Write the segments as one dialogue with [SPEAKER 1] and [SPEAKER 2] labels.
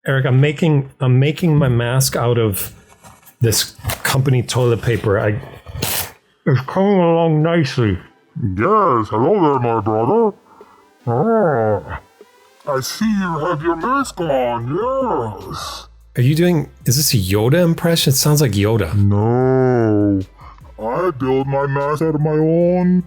[SPEAKER 1] Eric, I'm making my mask out of this company toilet paper. It's coming along nicely.
[SPEAKER 2] Yes, hello there, my brother. Oh, I see you have your mask on, yes.
[SPEAKER 1] Is this a Yoda impression? It sounds like Yoda.
[SPEAKER 2] No, I build my mask out of my own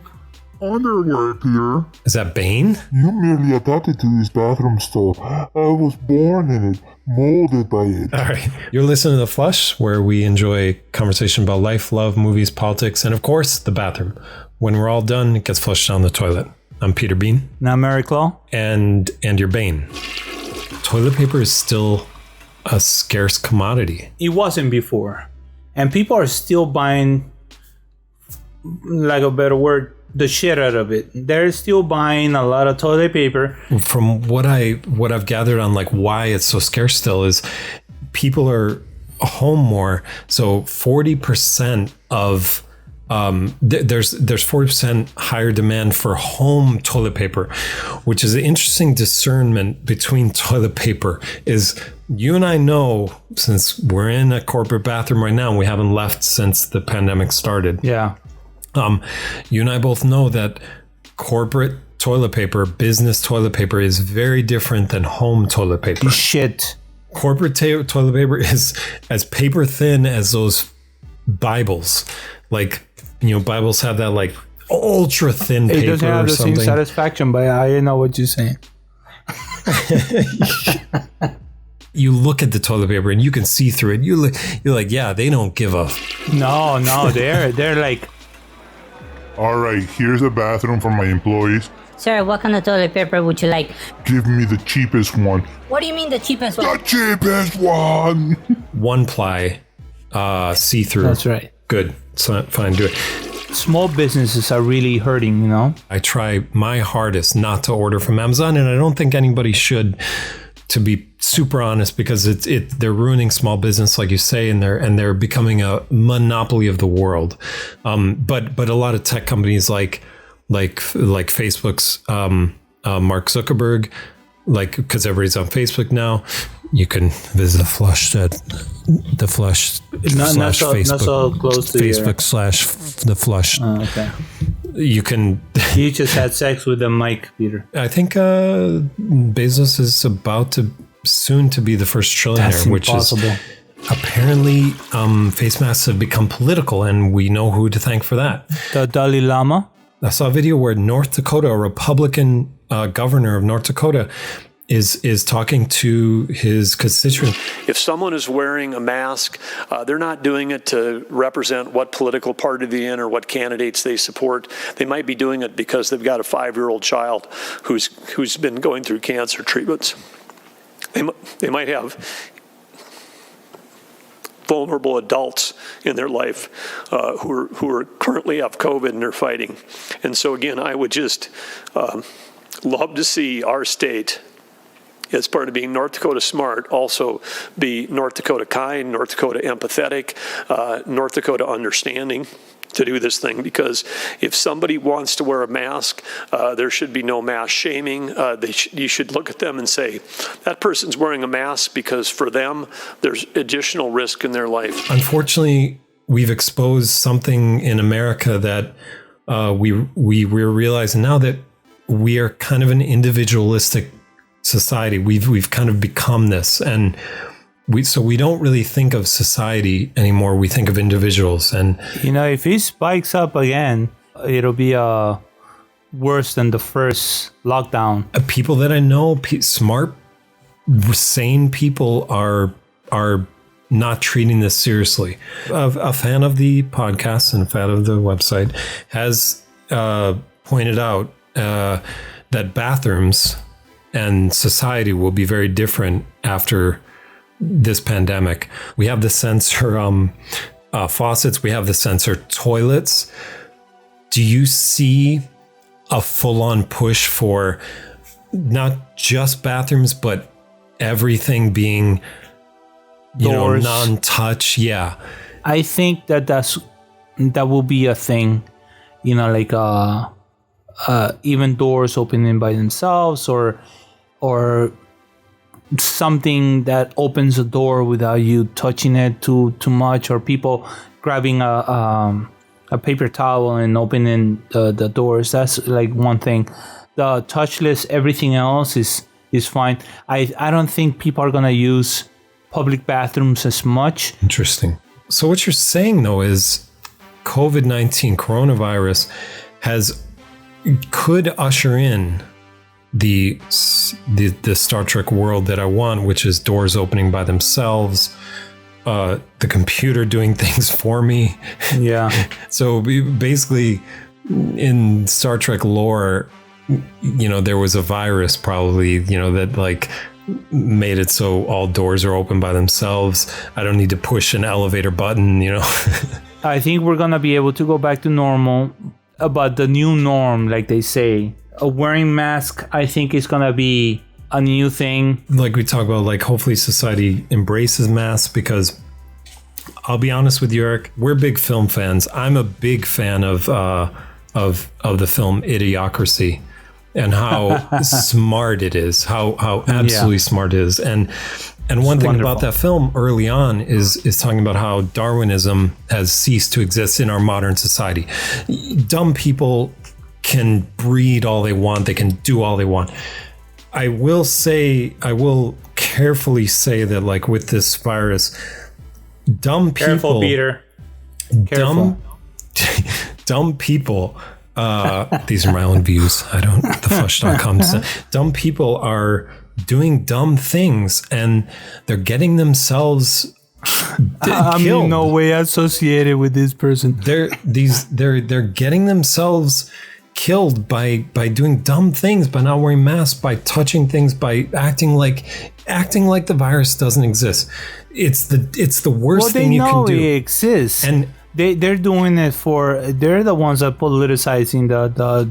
[SPEAKER 2] underwear, Peter.
[SPEAKER 1] Is that Bane?
[SPEAKER 2] You merely adapted to this bathroom stall. I was born in it, molded by it.
[SPEAKER 1] All right. You're listening to The Flush, where we enjoy conversation about life, love, movies, politics, and of course, the bathroom. When we're all done, it gets flushed down the toilet. I'm Peter Bean.
[SPEAKER 3] And I'm Eric Law.
[SPEAKER 1] And you're Bane. Toilet paper is still a scarce commodity.
[SPEAKER 3] It wasn't before. And people are still buying, like a better word, the shit out of it. They're still buying a lot of toilet paper.
[SPEAKER 1] From what I've gathered on like why it's so scarce still is people are home more. So 40% of there's 40% higher demand for home toilet paper, which is an interesting discernment between toilet paper. Is you and I know, since we're in a corporate bathroom right now, and we haven't left since the pandemic started.
[SPEAKER 3] Yeah.
[SPEAKER 1] You and I both know that corporate toilet paper, business toilet paper is very different than home toilet paper.
[SPEAKER 3] Shit.
[SPEAKER 1] Corporate toilet paper is as paper thin as those Bibles. Like, Bibles have that like ultra thin paper.
[SPEAKER 3] It doesn't have the same satisfaction, but I know what you're saying.
[SPEAKER 1] You look at the toilet paper and you can see through it. You're like, yeah, they don't give a.
[SPEAKER 3] No, they're like.
[SPEAKER 2] All right, here's a bathroom for my employees.
[SPEAKER 4] Sir, what kind of toilet paper would you like?
[SPEAKER 2] Give me the cheapest one.
[SPEAKER 4] What do you mean the cheapest one?
[SPEAKER 2] The cheapest one!
[SPEAKER 1] One ply, see-through.
[SPEAKER 3] That's right.
[SPEAKER 1] Good. So, fine, do it.
[SPEAKER 3] Small businesses are really hurting,
[SPEAKER 1] I try my hardest not to order from Amazon, and I don't think anybody should, to be super honest, because they're ruining small business, like you say, and they're becoming a monopoly of the world. But a lot of tech companies like Facebook's Mark Zuckerberg, because everybody's on Facebook now, you can visit the Flush
[SPEAKER 3] not so close to
[SPEAKER 1] Facebook / the Flush.
[SPEAKER 3] Oh, okay.
[SPEAKER 1] You can.
[SPEAKER 3] You just had sex with the mic, Peter.
[SPEAKER 1] I think Bezos is about to soon to be the first trillionaire.
[SPEAKER 3] That's
[SPEAKER 1] which
[SPEAKER 3] impossible.
[SPEAKER 1] Is apparently face masks have become political, and we know who to thank for that.
[SPEAKER 3] The Dalai Lama.
[SPEAKER 1] I saw a video where North Dakota, a Republican governor of North Dakota, is talking to his constituents.
[SPEAKER 5] If someone is wearing a mask, they're not doing it to represent what political party they're in or what candidates they support. They might be doing it because they've got a 5-year-old child who's been going through cancer treatments. They might have vulnerable adults in their life who are currently have COVID and are fighting. And so again, I would just love to see our state, as part of being North Dakota smart, also be North Dakota kind, North Dakota empathetic, North Dakota understanding to do this thing. Because if somebody wants to wear a mask, there should be no mask shaming. You should look at them and say, that person's wearing a mask because for them, there's additional risk in their life.
[SPEAKER 1] Unfortunately, we've exposed something in America that we're realizing now that we are kind of an individualistic society. We've kind of become this, and we don't really think of society anymore. We think of individuals. And
[SPEAKER 3] if it spikes up again, it'll be worse than the first lockdown.
[SPEAKER 1] People that I know, smart, sane people are not treating this seriously. A fan of the podcast and a fan of the website has pointed out that bathrooms and society will be very different after this pandemic. We have the sensor faucets. We have the sensor toilets. Do you see a full-on push for not just bathrooms, but everything being,
[SPEAKER 3] Doors.
[SPEAKER 1] non-touch? Yeah.
[SPEAKER 3] I think that will be a thing, even doors opening by themselves, or something that opens the door without you touching it too much, or people grabbing a paper towel and opening the doors. That's like one thing. The touchless, everything else is fine. I don't think people are gonna use public bathrooms as much.
[SPEAKER 1] Interesting. So what you're saying though is COVID-19 coronavirus could usher in the Star Trek world that I want, which is doors opening by themselves, the computer doing things for me.
[SPEAKER 3] Yeah.
[SPEAKER 1] So basically, in Star Trek lore, there was a virus probably, that like made it so all doors are open by themselves. I don't need to push an elevator button,
[SPEAKER 3] I think we're gonna be able to go back to normal, but the new norm, like they say, wearing mask, I think is gonna be a new thing.
[SPEAKER 1] Like we talk about, like hopefully society embraces masks, because I'll be honest with you, Eric, we're big film fans. I'm a big fan of the film Idiocracy, and how smart it is, how absolutely smart it is. And one thing
[SPEAKER 3] wonderful
[SPEAKER 1] about that film early on is talking about how Darwinism has ceased to exist in our modern society. Dumb people can breed all they want. They can do all they want. I will carefully say that, like with this virus, dumb people.
[SPEAKER 3] Careful, Peter. Careful.
[SPEAKER 1] Dumb people. These are my own views. theflush.com. Dumb people are doing dumb things, and they're getting themselves
[SPEAKER 3] I'm in no way associated with this person.
[SPEAKER 1] They're getting themselves killed by doing dumb things, by not wearing masks, by touching things, by acting like the virus doesn't exist. It's the worst thing you can do.
[SPEAKER 3] They know it exists,
[SPEAKER 1] and
[SPEAKER 3] they're doing it they're the ones that politicizing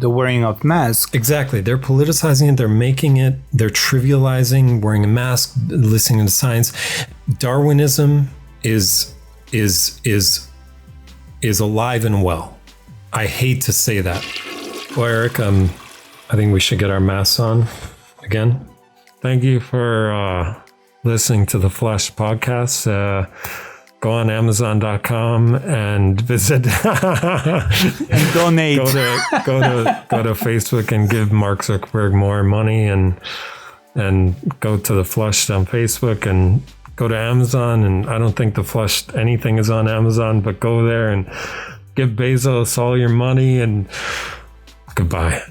[SPEAKER 3] the wearing of masks.
[SPEAKER 1] Exactly. They're politicizing it. They're making it. They're trivializing wearing a mask, listening to science. Darwinism is alive and well. I hate to say that. Well, Eric, I think we should get our masks on again. Thank you for listening to the Flush podcast. Go on Amazon.com and visit
[SPEAKER 3] and donate.
[SPEAKER 1] Go to Facebook and give Mark Zuckerberg more money, and go to the Flush on Facebook, and go to Amazon. And I don't think the Flush anything is on Amazon, but go there and give Bezos all your money, and goodbye.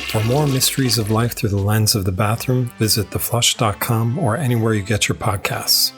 [SPEAKER 1] For more mysteries of life through the lens of the bathroom, visit theflush.com or anywhere you get your podcasts.